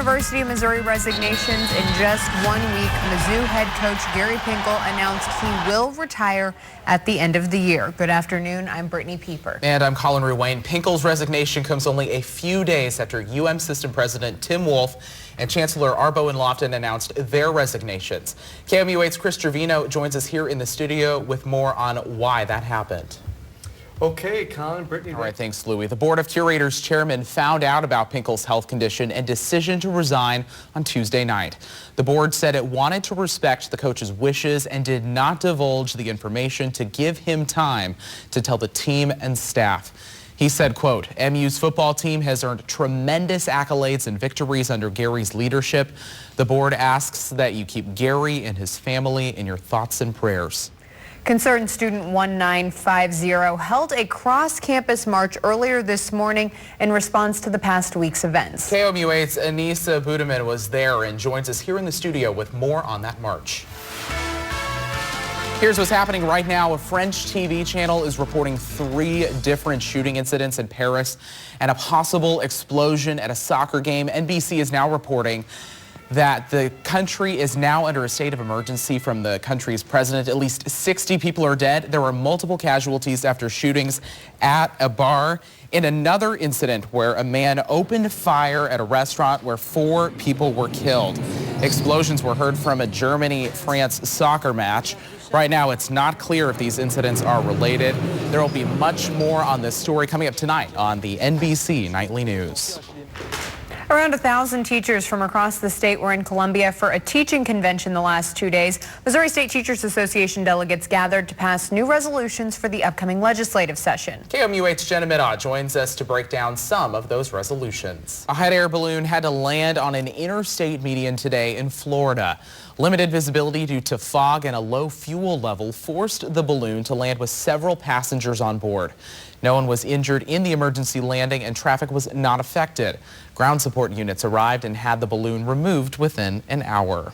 University of Missouri resignations in just 1 week. Mizzou head coach Gary Pinkel announced he will retire at the end of the year. Good afternoon. I'm Brittany Pieper. And I'm Collin Ruane. Pinkel's resignation comes only a few days after UM System President Tim Wolf and Chancellor Arbo and Lofton announced their resignations. KOMU-8's Chris Trevino joins us here in the studio with more on why that happened. Okay, Collin, Brittany. All right, thanks, Louie. The Board of Curators chairman found out about Pinkel's health condition and decision to resign on Tuesday night. The board said it wanted to respect the coach's wishes and did not divulge the information to give him time to tell the team and staff. He said, quote, MU's football team has earned tremendous accolades and victories under Gary's leadership. The board asks that you keep Gary and his family in your thoughts and prayers. Concerned Student 1950 held a cross-campus march earlier this morning in response to the past week's events. KOMU-8's Anissa Budeman was there and joins us here in the studio with more on that march. Here's what's happening right now. A French TV channel is reporting 3 different shooting incidents in Paris and a possible explosion at a soccer game. NBC is now reporting that the country is now under a state of emergency from the country's president. At least 60 people are dead. There were multiple casualties after shootings at a bar. In another incident where a man opened fire at a restaurant where 4 people were killed. Explosions were heard from a Germany-France soccer match. Right now, it's not clear if these incidents are related. There will be much more on this story coming up tonight on the NBC Nightly News. Around 1,000 teachers from across the state were in Columbia for a teaching convention the last 2 days. Missouri State Teachers Association delegates gathered to pass new resolutions for the upcoming legislative session. KOMU-8's Jenna Middaugh joins us to break down some of those resolutions. A hot air balloon had to land on an interstate median today in Florida. Limited visibility due to fog and a low fuel level forced the balloon to land with several passengers on board. No one was injured in the emergency landing and traffic was not affected. Ground support units arrived and had the balloon removed within an hour.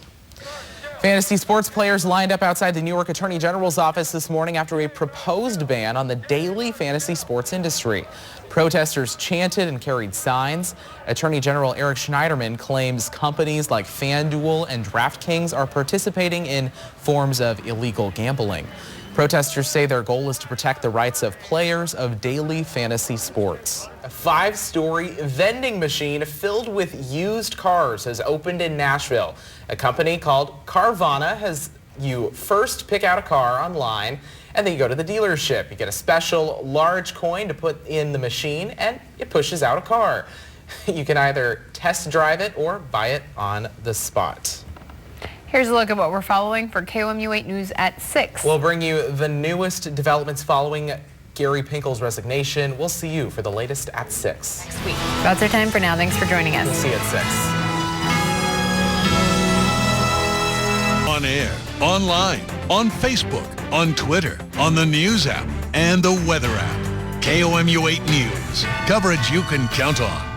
Fantasy sports players lined up outside the New York Attorney General's office this morning after a proposed ban on the daily fantasy sports industry. Protesters chanted and carried signs. Attorney General Eric Schneiderman claims companies like FanDuel and DraftKings are participating in forms of illegal gambling. Protesters say their goal is to protect the rights of players of daily fantasy sports. A 5-story vending machine filled with used cars has opened in Nashville. A company called Carvana has you first pick out a car online and then you go to the dealership. You get a special large coin to put in the machine and it pushes out a car. You can either test drive it or buy it on the spot. Here's a look at what we're following for KOMU-8 News at 6. We'll bring you the newest developments following Gary Pinkel's resignation. We'll see you for the latest at 6. Next week. That's our time for now. Thanks for joining us. We'll see you at 6. On air, online, on Facebook, on Twitter, on the News app, and the Weather app. KOMU-8 News. Coverage you can count on.